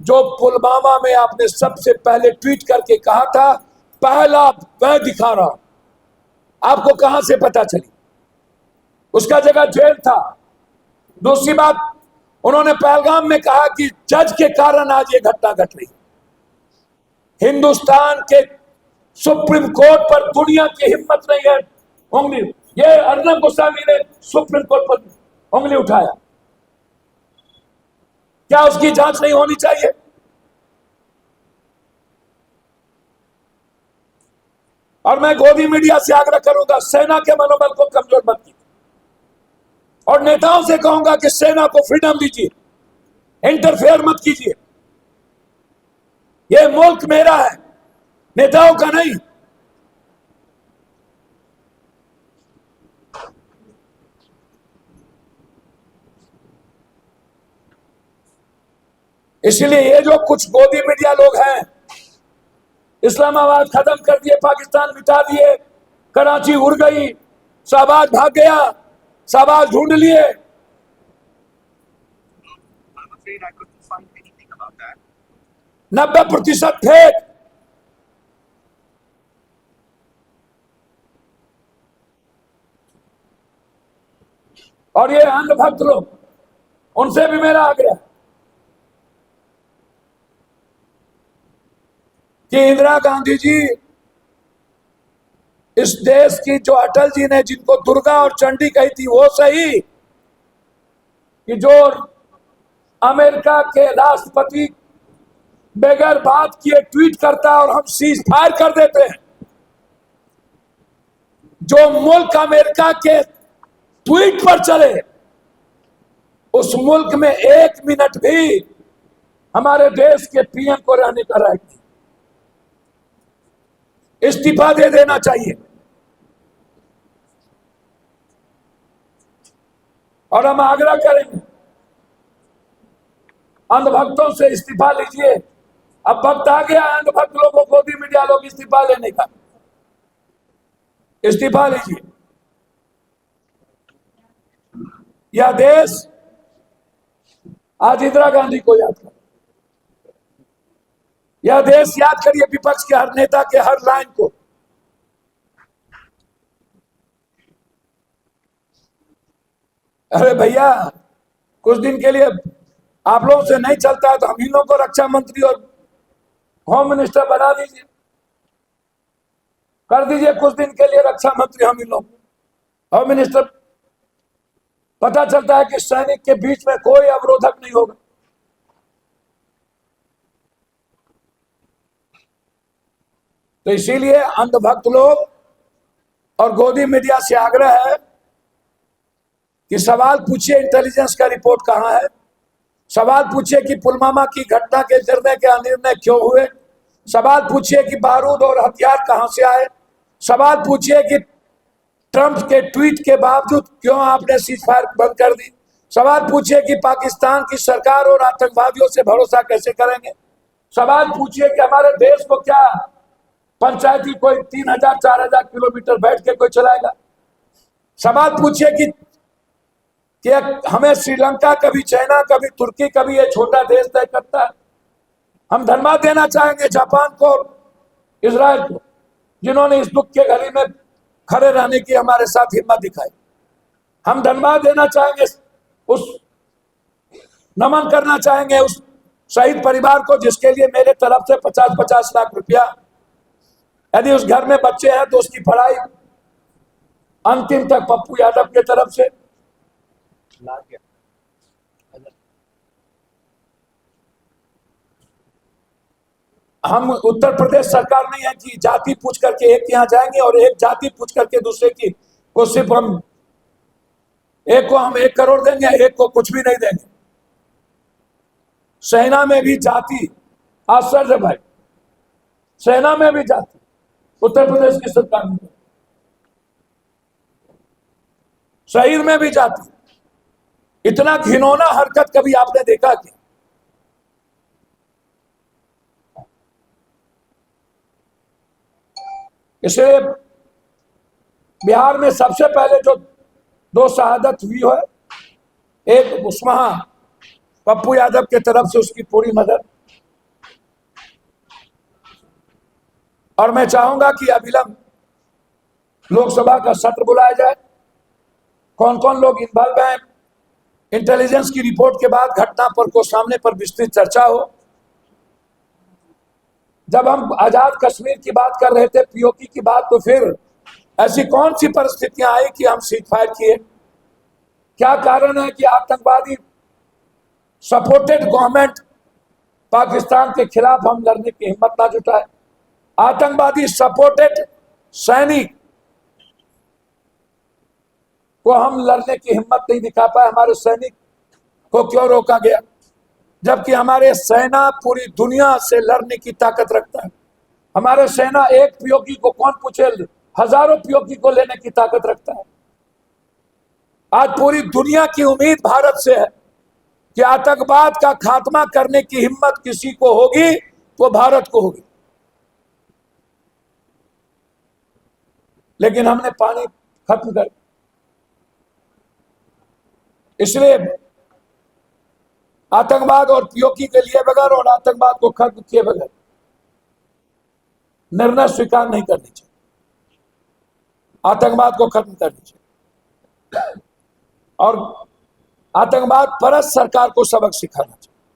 जो पुलवामा में आपने सबसे पहले ट्वीट करके कहा था, पहला मैं दिखा रहा हूं, आपको कहां से पता चली? उसका जगह जेल था। दूसरी बात, उन्होंने पहलगाम में कहा कि जज के कारण आज ये घटना घट रही। हिंदुस्तान के सुप्रीम कोर्ट पर दुनिया की हिम्मत नहीं है उंगली, ये अर्नब गोस्वामी ने सुप्रीम कोर्ट पर उंगली उठाया। क्या उसकी जांच नहीं होनी चाहिए? और मैं गोदी मीडिया से आग्रह करूंगा, सेना के मनोबल को कमजोर मत कीजिए, और नेताओं से कहूंगा कि सेना को फ्रीडम दीजिए, इंटरफेयर मत कीजिए। यह मुल्क मेरा है, नेताओं का नहीं। इसलिए ये जो कुछ गोदी मीडिया लोग हैं, इस्लामाबाद खत्म कर दिए, पाकिस्तान मिटा दिए, कराची उड़ गई, शाहबाज भाग गया, शाहबाज ढूंढ लिए। 90% फेक। और ये अंधभक्त लोग, उनसे भी मेरा आग्रह कि इंदिरा गांधी जी, इस देश की, जो अटल जी ने जिनको दुर्गा और चंडी कही थी वो सही, कि जो अमेरिका के राष्ट्रपति बगैर बात किए ट्वीट करता है और हम सीज फायर कर देते हैं, जो मुल्क अमेरिका के ट्वीट पर चले, उस मुल्क में 1 मिनट भी हमारे देश के पीएम को रहने का राइट नहीं। इस्तीफा दे देना चाहिए। और हम आग्रह करेंगे अंधभक्तों से, इस्तीफा लीजिए। अब वक्त आ गया अंधभक्त लोगों को, गोदी मीडिया लोग, इस्तीफा लेने का। इस्तीफा लीजिए। यह देश आज इंदिरा गांधी को याद कर, यह देश याद करिए विपक्ष के हर नेता के हर लाइन को। अरे भैया, कुछ दिन के लिए आप लोगों से नहीं चलता है तो हम इन लोगों को रक्षा मंत्री और होम मिनिस्टर बना दीजिए, कर दीजिए कुछ दिन के लिए रक्षा मंत्री हम इन लोग, होम मिनिस्टर। पता चलता है कि सैनिक के बीच में कोई अवरोधक नहीं होगा। तो इसीलिए अंधभक्त लोग और गोदी मीडिया से आग्रह है कि सवाल पूछिए, इंटेलिजेंस का रिपोर्ट कहां है? सवाल पूछिए कि पुलवामा की घटना के निर्णय क्यों हुए? सवाल पूछिए कि बारूद और हथियार कहां से आए? सवाल पूछिए कि ट्रंप के ट्वीट के बावजूद क्यों आपने सीजफायर बंद कर दी? सवाल पूछिए कि पाकिस्तान की सरकार और आतंकवादियों से भरोसा कैसे करेंगे? सवाल पूछिए कि हमारे देश को क्या पंचायती कोई 3000-4000 किलोमीटर बैठ के कोई चलाएगा? सवाल पूछिए कि हमें श्रीलंका, कभी चाइना, कभी तुर्की, कभी ये छोटा देश तय करता है। हम धन्यवाद देना चाहेंगे जापान को, इजराइल को, जिन्होंने इस दुख के घड़ी में खड़े रहने की हमारे साथ हिम्मत दिखाई। हम धन्यवाद देना चाहेंगे, नमन करना चाहेंगे उस शहीद परिवार को, जिसके लिए मेरे तरफ से 50-50 लाख रुपया, यदि उस घर में बच्चे हैं तो उसकी पढ़ाई अंतिम तक पप्पू यादव के तरफ से। हम उत्तर प्रदेश सरकार नहीं है कि जाति पूछ करके एक यहाँ जाएंगे और एक जाति पूछ करके दूसरे की को सिर्फ हम एक को हम 1 करोड़ देंगे, एक को कुछ भी नहीं देंगे। सेना में भी जाति, आश्चर्य भाई, सेना में भी जाति उत्तर प्रदेश की सरकार में, शहीद में भी जाति। इतना घिनौना हरकत कभी आपने देखा कि? इसलिए बिहार में सबसे पहले जो 2 शहादत हुई है, एक उस्मा पप्पू यादव के तरफ से, उसकी पूरी मदद, और मैं चाहूंगा कि अविलंब लोकसभा का सत्र बुलाया जाए। कौन कौन लोग इन्वॉल्व हैं, इंटेलिजेंस की रिपोर्ट के बाद घटना पर को सामने पर विस्तृत चर्चा हो। जब हम आजाद कश्मीर की बात कर रहे थे, पीओके की बात, तो फिर ऐसी कौन सी परिस्थितियां आई कि हम सीज फायर किए? क्या कारण है कि आतंकवादी सपोर्टेड गवर्नमेंट पाकिस्तान के खिलाफ हम लड़ने की हिम्मत ना जुटाए? आतंकवादी सपोर्टेड सैनिक को हम लड़ने की हिम्मत नहीं दिखा पाए। हमारे सैनिक को क्यों रोका गया, जबकि हमारे सेना पूरी दुनिया से लड़ने की ताकत रखता है। हमारे सेना एक पीओके को कौन पूछे, हजारों पीओके को लेने की ताकत रखता है। आज पूरी दुनिया की उम्मीद भारत से है कि आतंकवाद का खात्मा करने की हिम्मत किसी को होगी तो भारत को होगी। लेकिन हमने पानी खत्म कर, इसलिए आतंकवाद और पीओके के लिए बगैर और आतंकवाद को खत्म किए बगैर निर्णय स्वीकार नहीं करनी चाहिए। आतंकवाद को खत्म करनी चाहिए और आतंकवाद परस्त सरकार को सबक सिखाना चाहिए।